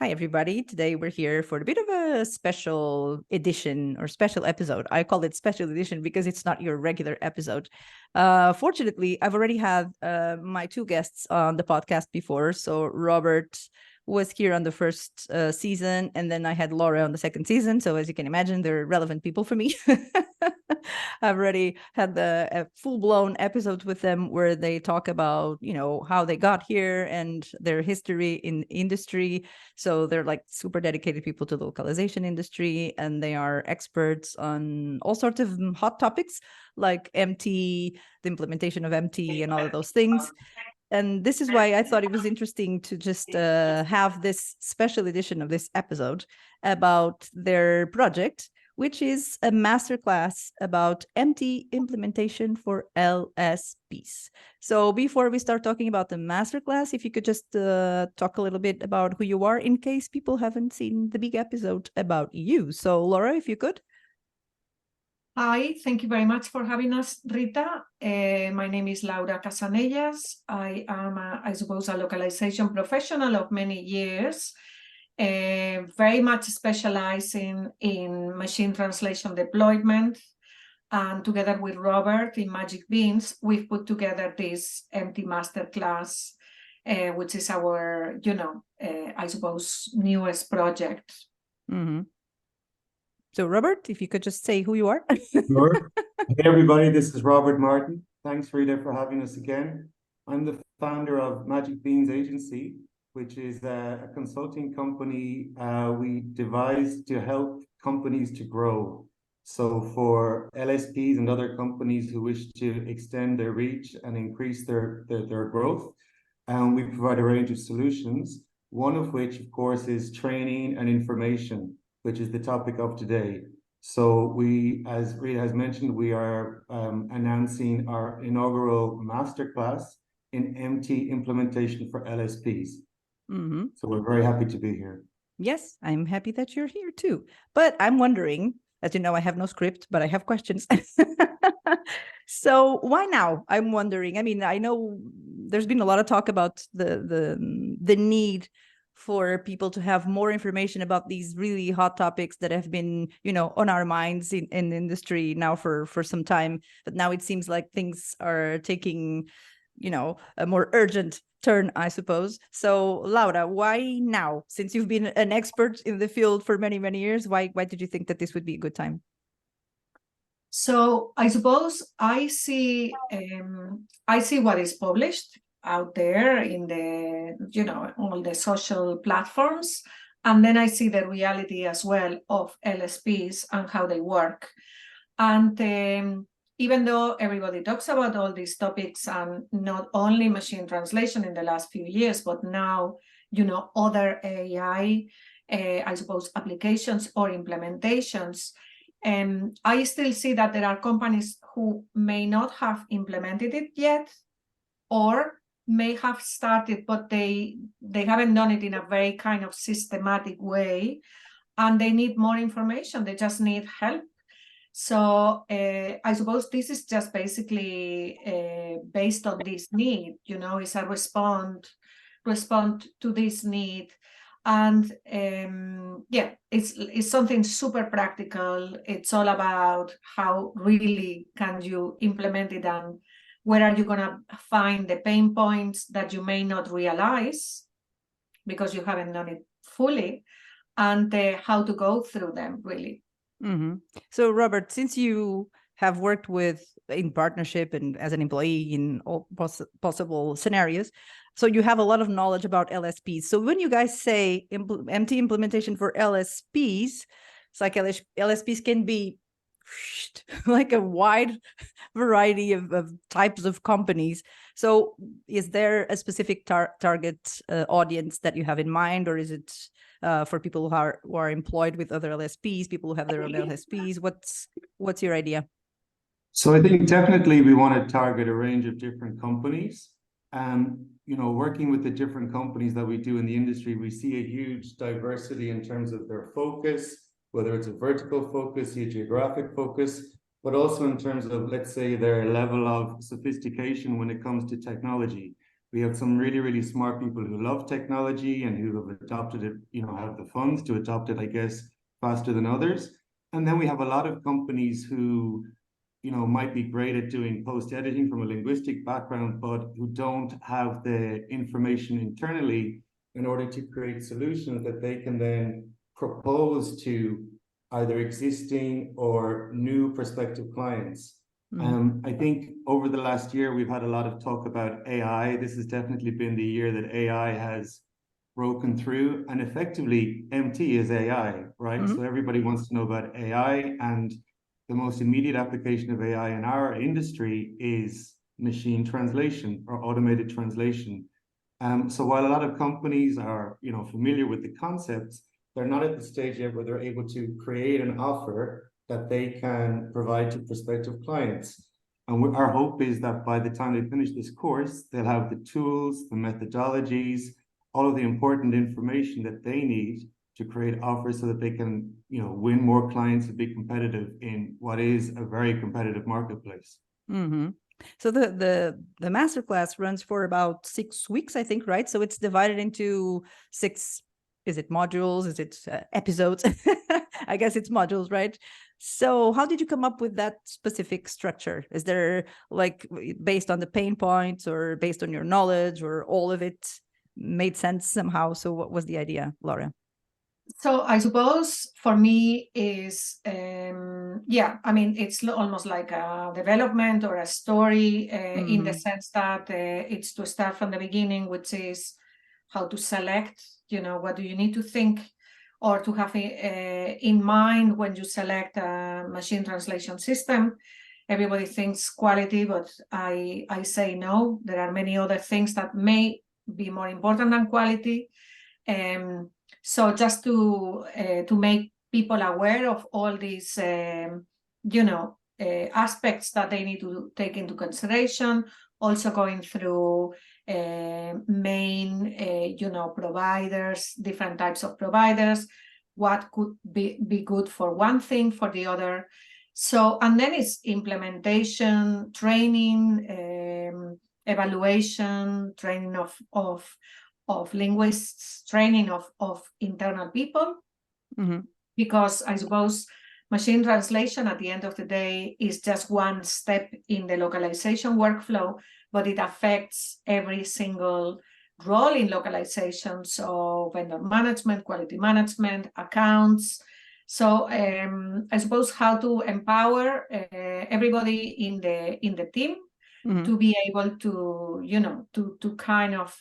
Hi, everybody. Today we're here for a bit of a special edition or special episode. I call it special edition because it's not your regular episode. Fortunately, I've already had my two guests on the podcast before. So Robert was here on the first season, and then I had Laura on the second season. So as you can imagine, they're relevant people for me. I've already had a full-blown episode with them where they talk about, how they got here and their history in industry. So they're like super dedicated people to the localization industry, and they are experts on all sorts of hot topics like MT, the implementation of MT, and all of those things. And this is why I thought it was interesting to just have this special edition of this episode about their project, which is a masterclass about MT implementation for LSPs. So before we start talking about the masterclass, if you could just talk a little bit about who you are in case people haven't seen the big episode about you. So Laura, if you could. Hi, thank you very much for having us, Rita. My name is Laura Casanellas. I am, I suppose, a localization professional of many years, very much specializing in machine translation deployment. And together with Robert in Magic Beans, we've put together this MT Masterclass, which is our, I suppose, newest project. Mm-hmm. So Robert, if you could just say who you are. Sure. Hey everybody, this is Robert Martin. Thanks, Rita, for having us again. I'm the founder of Magic Beans Agency, which is a consulting company we devised to help companies to grow. So for LSPs and other companies who wish to extend their reach and increase their growth, we provide a range of solutions, one of which, of course, is training and information, which is the topic of today. So we, as Rita has mentioned, we are announcing our inaugural masterclass in MT implementation for LSPs. Mm-hmm. So we're very happy to be here. Yes, I'm happy that you're here too. But I'm wondering, as you know, I have no script, but I have questions. So why now? I'm wondering. I mean, I know there's been a lot of talk about the need for people to have more information about these really hot topics that have been, on our minds in industry now for some time. But now it seems like things are taking, a more urgent turn, I suppose. So Laura, why now? Since you've been an expert in the field for many, many years, why did you think that this would be a good time? So I suppose I see what is published out there in the, all the social platforms. And then I see the reality as well of LSPs and how they work. And even though everybody talks about all these topics and not only machine translation in the last few years, but now, other AI, I suppose, applications or implementations, I still see that there are companies who may not have implemented it yet, or may have started, but they haven't done it in a very kind of systematic way, and they need more information. They just need help. So I suppose this is just basically based on this need, it's a respond to this need. And it's something super practical. It's all about how really can you implement it, and where are you going to find the pain points that you may not realize because you haven't done it fully, and how to go through them, really. Mm-hmm. So Robert, since you have worked in partnership and as an employee in all possible scenarios, so you have a lot of knowledge about LSPs. So when you guys say MT implementation for LSPs, it's like LSPs can be like a wide variety of types of companies. So is there a specific target audience that you have in mind, or is it for people who are employed with other LSPs, people who have their own LSPs? What's your idea? So I think definitely we want to target a range of different companies. Working with the different companies that we do in the industry, we see a huge diversity in terms of their focus, whether it's a vertical focus, a geographic focus, but also in terms of, let's say, their level of sophistication when it comes to technology. We have some really, really smart people who love technology and who have adopted it, have the funds to adopt it, I guess, faster than others. And then we have a lot of companies who, might be great at doing post editing from a linguistic background, but who don't have the information internally in order to create solutions that they can then propose to either existing or new prospective clients. I think over the last year, we've had a lot of talk about AI. This has definitely been the year that AI has broken through, and effectively MT is AI, right? So everybody wants to know about AI, and the most immediate application of AI in our industry is machine translation or automated translation. So while a lot of companies are, familiar with the concepts, they're not at the stage yet where they're able to create an offer that they can provide to prospective clients. And our hope is that by the time they finish this course, they'll have the tools, the methodologies, all of the important information that they need to create offers so that they can, win more clients and be competitive in what is a very competitive marketplace. So the masterclass runs for about 6 weeks, I think, right? So it's divided into 6. Is it modules? Is it episodes? I guess it's modules, right? So how did you come up with that specific structure? Is there based on the pain points or based on your knowledge, or all of it made sense somehow? So what was the idea, Laura? So I suppose for me is, it's almost like a development or a story in the sense that it's to start from the beginning, which is how to select, what do you need to think or to have in mind when you select a machine translation system. Everybody thinks quality, but I say no. There are many other things that may be more important than quality. So just to make people aware of all these, aspects that they need to take into consideration. Also going through main, providers, different types of providers, what could be good for one thing, for the other. So, and then it's implementation, training, evaluation, training of linguists, training of internal people, because I suppose machine translation at the end of the day is just one step in the localization workflow, but it affects every single role in localization. So vendor management, quality management, accounts. So I suppose how to empower everybody in the team to be able to, to kind of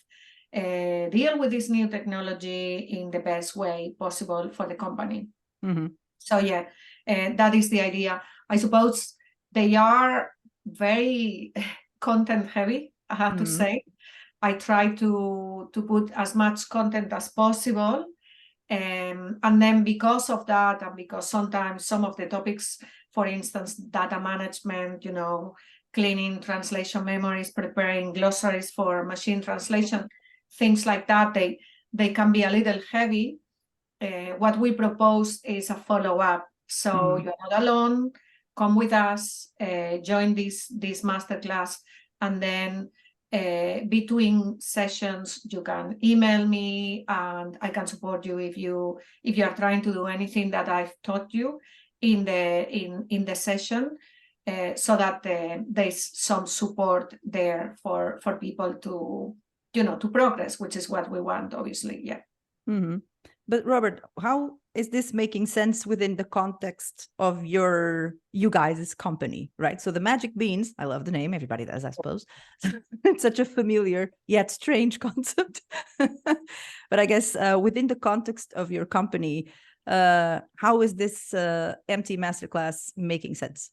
deal with this new technology in the best way possible for the company. So yeah, that is the idea. I suppose they are very content heavy, I have to say. I try to put as much content as possible. And then because of that, and because sometimes some of the topics, for instance, data management, cleaning translation memories, preparing glossaries for machine translation, things like that, they can be a little heavy. What we propose is a follow-up. So you're not alone, come with us, join this masterclass, and then between sessions, you can email me and I can support you if you are trying to do anything that I've taught you in the session, so that there's some support there for people to to progress, which is what we want, obviously. Yeah. But Robert, how is this making sense within the context of you guys' company, right? So the Magic Beans, I love the name, everybody does, I suppose. It's such a familiar yet strange concept. But I guess within the context of your company, how is this MT Masterclass making sense?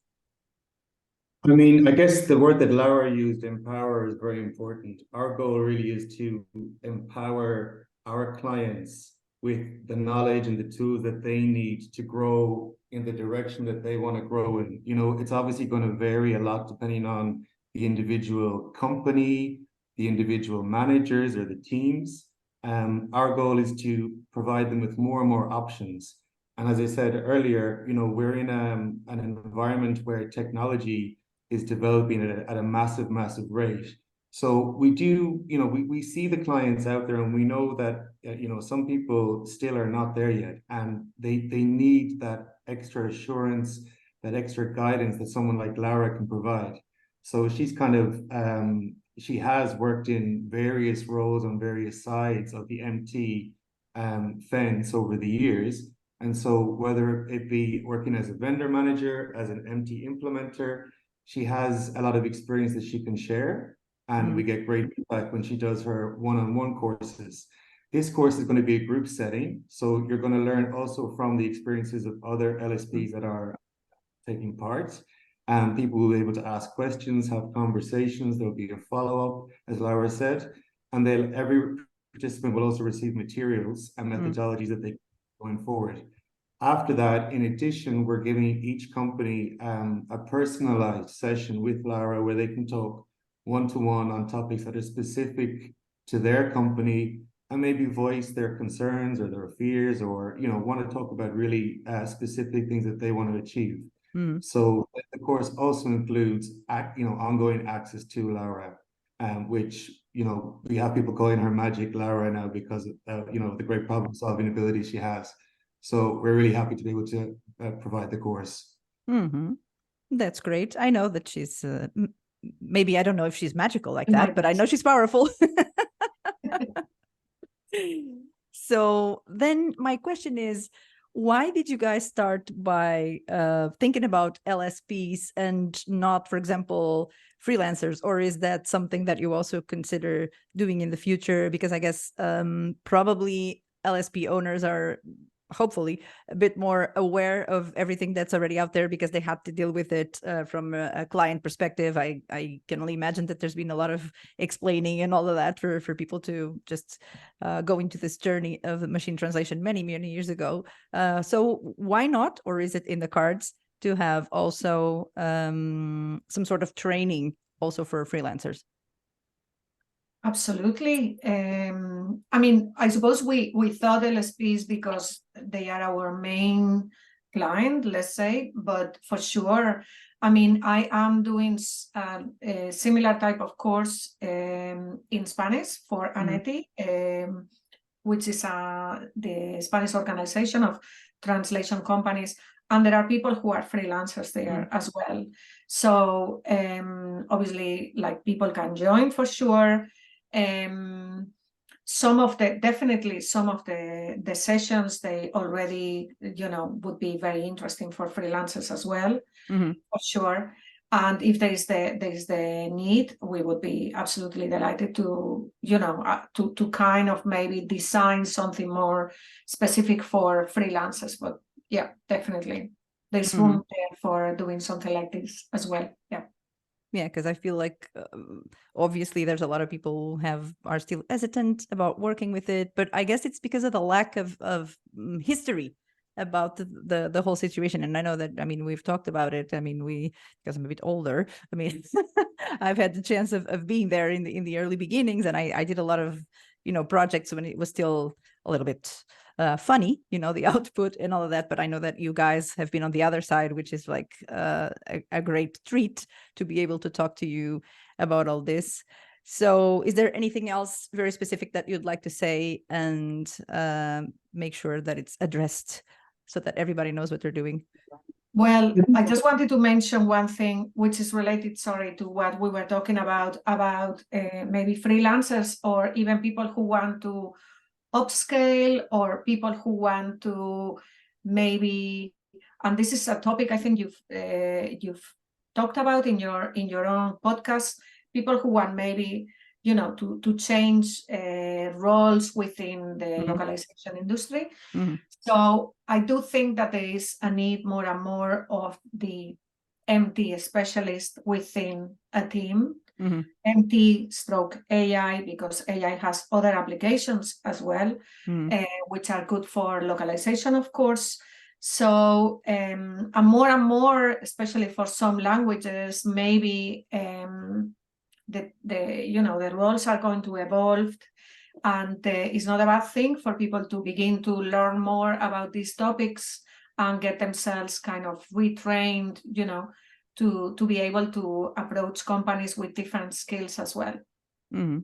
I mean, I guess the word that Laura used, empower, is very important. Our goal really is to empower our clients with the knowledge and the tools that they need to grow in the direction that they want to grow in. It's obviously going to vary a lot depending on the individual company, the individual managers or the teams. Our goal is to provide them with more and more options. And as I said earlier, we're in an environment where technology is developing at a massive, massive rate. So we do, we see the clients out there, and we know that, some people still are not there yet, and they need that extra assurance, that extra guidance that someone like Laura can provide. So she's kind of, she has worked in various roles on various sides of the MT fence over the years. And so whether it be working as a vendor manager, as an MT implementer, she has a lot of experience that she can share. And we get great feedback when she does her one-on-one courses. This course is going to be a group setting, so you're going to learn also from the experiences of other LSPs that are taking part. And people will be able to ask questions, have conversations. There'll be a follow-up, as Laura said, and every participant will also receive materials and methodologies that they going forward. After that, in addition, we're giving each company a personalized session with Laura where they can talk one-to-one on topics that are specific to their company, and maybe voice their concerns or their fears, or want to talk about really specific things that they want to achieve. So the course also includes ongoing access to Laura, which we have people calling her Magic Laura now because of the great problem-solving ability she has. So we're really happy to be able to provide the course. That's great. I know that she's maybe, I don't know if she's magical like that, but I know she's powerful. So then my question is, why did you guys start by thinking about LSPs and not, for example, freelancers? Or is that something that you also consider doing in the future? Because I guess probably LSP owners are hopefully a bit more aware of everything that's already out there because they had to deal with it from a client perspective. I can only imagine that there's been a lot of explaining and all of that for people to just go into this journey of machine translation many years ago. So why not? Or is it in the cards to have also some sort of training also for freelancers? Absolutely. I suppose we thought LSPs because they are our main client, let's say, but for sure, I am doing a similar type of course in Spanish for ANETI, which is the Spanish organization of translation companies. And there are people who are freelancers there as well. So obviously, like, people can join for sure. Some of the sessions, they already would be very interesting for freelancers as well, for sure. And if there is the need, we would be absolutely delighted to to kind of maybe design something more specific for freelancers. But yeah, definitely there's room there for doing something like this as well. Yeah, because I feel like obviously there's a lot of people who are still hesitant about working with it, but I guess it's because of the lack of history about the whole situation. And I know that, we've talked about it. Because I'm a bit older, I've had the chance of being there in the early beginnings, and I did a lot of projects when it was still a little bit funny, the output and all of that. But I know that you guys have been on the other side, which is like a great treat to be able to talk to you about all this. So is there anything else very specific that you'd like to say and make sure that it's addressed so that everybody knows what they're doing? Well, I just wanted to mention one thing, which is related, to what we were talking about maybe freelancers or even people who want to upscale, or people who want to maybe, and this is a topic I think you've talked about in your own podcast, people who want maybe to change roles within the localization industry. So I do think that there is a need more and more of the MT specialist within a team, MT/AI, because AI has other applications as well, which are good for localization, of course. So and more, especially for some languages, maybe the roles are going to evolve, and it's not a bad thing for people to begin to learn more about these topics and get themselves kind of retrained, to be able to approach companies with different skills as well. Mhm.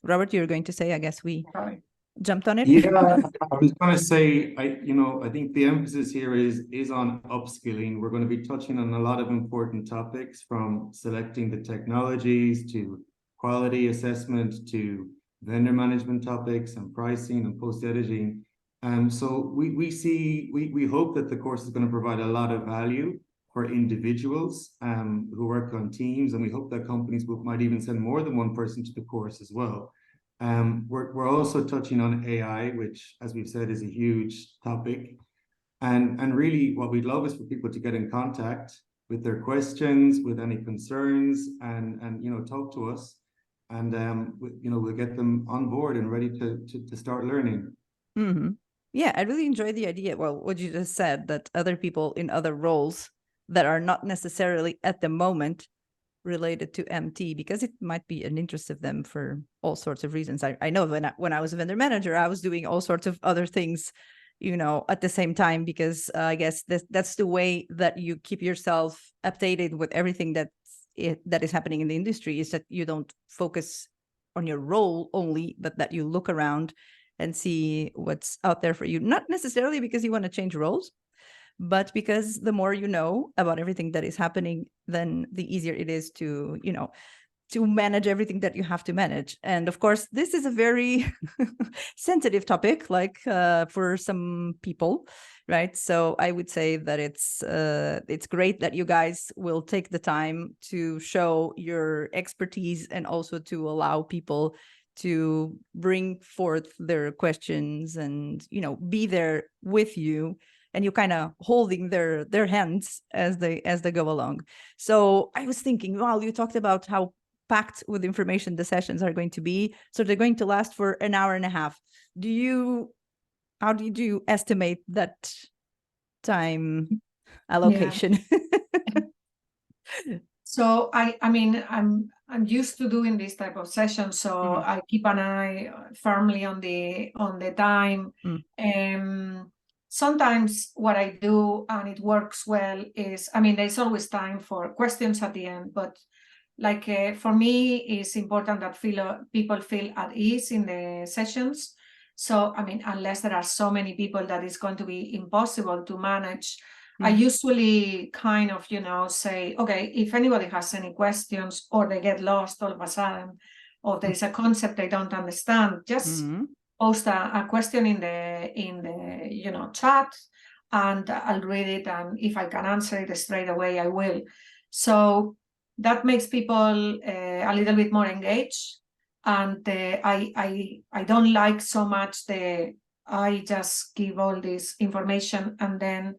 Robert, you're going to say, I guess we Right. jumped on it. Yeah, I was going to say, I think the emphasis here is on upskilling. We're going to be touching on a lot of important topics, from selecting the technologies to quality assessment to vendor management topics and pricing and post editing. So we hope that the course is going to provide a lot of value for individuals who work on teams, and we hope that companies might even send more than one person to the course as well. We're also touching on AI, which, as we've said, is a huge topic. And really what we'd love is for people to get in contact with their questions, with any concerns, and talk to us. And we'll get them on board and ready to start learning. Mm-hmm. Yeah, I really enjoy the idea. Well, what you just said, that other people in other roles that are not necessarily at the moment related to MT, because it might be an interest of them for all sorts of reasons. I know when I was a vendor manager, I was doing all sorts of other things, at the same time, because I guess that's the way that you keep yourself updated with everything that is happening in the industry, is that you don't focus on your role only, but that you look around and see what's out there for you. Not necessarily because you want to change roles, but because the more you know about everything that is happening, then the easier it is to manage everything that you have to manage. And of course, this is a very sensitive topic, like for some people, right? So I would say that it's great that you guys will take the time to show your expertise, and also to allow people to bring forth their questions and be there with you, and you kind of holding their hands as they go along. So I was thinking, well, you talked about how packed with information the sessions are going to be. So they're going to last for an hour and a half. How did you estimate that time allocation? So I mean, I'm used to doing this type of sessions, so I keep an eye firmly on the time. Sometimes what I do, and it works well, is, I mean, there's always time for questions at the end, but like for me, it's important that people feel at ease in the sessions. So, I mean, unless there are so many people that it's going to be impossible to manage, I usually kind of, say, okay, if anybody has any questions, or they get lost all of a sudden, or there's a concept they don't understand, just post a question in the chat, and I'll read it, and if I can answer it straight away, I will. So that makes people a little bit more engaged. And I don't like so much I just give all this information, and then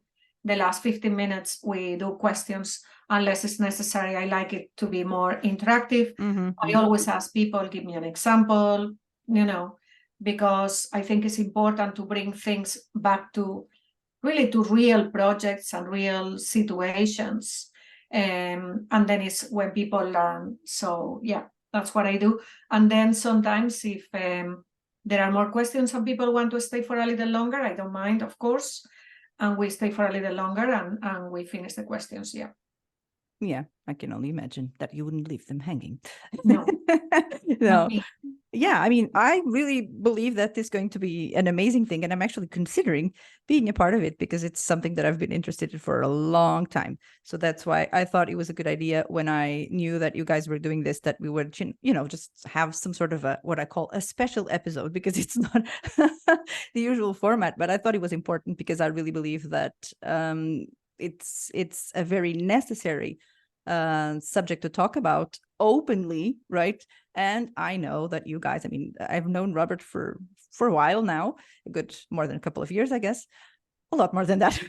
the last 15 minutes we do questions unless it's necessary. I like it to be more interactive. I always ask people, give me an example, because I think it's important to bring things back to real projects and real situations. And then it's when people learn. So yeah, that's what I do. And then sometimes if there are more questions and people want to stay for a little longer, I don't mind, of course. And we stay for a little longer, and we finish the questions. Yeah. Yeah, I can only imagine that you wouldn't leave them hanging. No. No. Yeah, I mean, I really believe that this is going to be an amazing thing, and I'm actually considering being a part of it, because it's something that I've been interested in for a long time. So that's why I thought it was a good idea, when I knew that you guys were doing this, that we would, just have some sort of what I call a special episode, because it's not the usual format. But I thought it was important, because I really believe that it's a very necessary subject to talk about openly, right? And I know that you guys, I mean, I've known Robert for a while now, a good more than a couple of years, I guess. A lot more than that.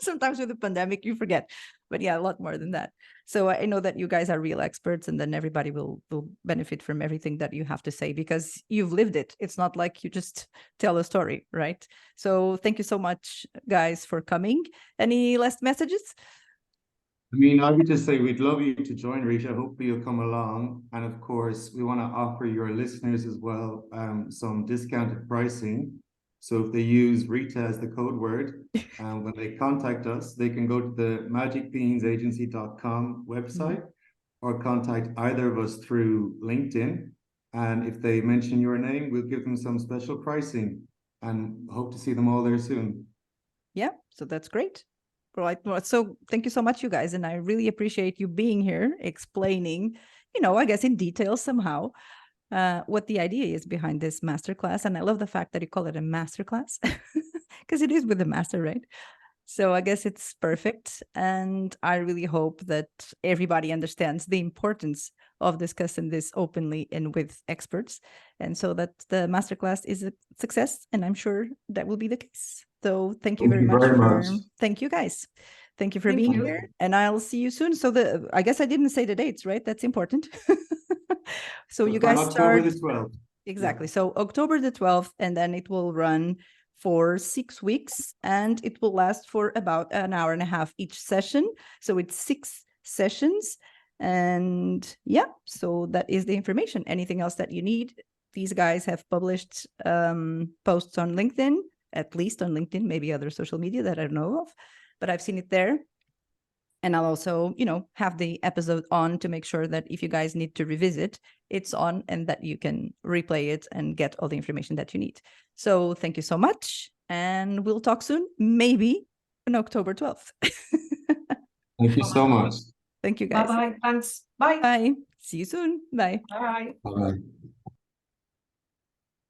Sometimes with the pandemic, you forget. But yeah, a lot more than that. So I know that you guys are real experts, and then everybody will benefit from everything that you have to say, because you've lived it. It's not like you just tell a story, right? So thank you so much, guys, for coming. Any last messages? I mean, I would just say we'd love you to join, Risha. Hopefully you'll come along. And of course, we want to offer your listeners as well some discounted pricing. So if they use Rita as the code word, when they contact us, they can go to the magicbeansagency.com website or contact either of us through LinkedIn. And if they mention your name, we'll give them some special pricing and hope to see them all there soon. Yeah, so that's great. Right. Well, so thank you so much, you guys. And I really appreciate you being here, explaining, I guess in detail somehow, what the idea is behind this masterclass. And I love the fact that you call it a masterclass because it is with a master, right? So I guess it's perfect. And I really hope that everybody understands the importance of discussing this openly and with experts. And so that the masterclass is a success. And I'm sure that will be the case. So thank you very much. Thank you guys. Thank you for being here. And I'll see you soon. So I guess I didn't say the dates, right? That's important. So you guys October start the 12th. Exactly. Yeah. So October the 12th, and then it will run for 6 weeks, and it will last for about an hour and a half each session. So it's 6 sessions. And yeah, so that is the information. Anything else that you need? These guys have published posts on LinkedIn, at least on LinkedIn, maybe other social media that I don't know of, but I've seen it there. And I'll also, have the episode on to make sure that if you guys need to revisit, it's on and that you can replay it and get all the information that you need. So thank you so much. And we'll talk soon, maybe on October 12th. Thank you so much. Thank you, guys. Bye-bye. Thanks. Bye. Bye. See you soon. Bye. Bye. Bye.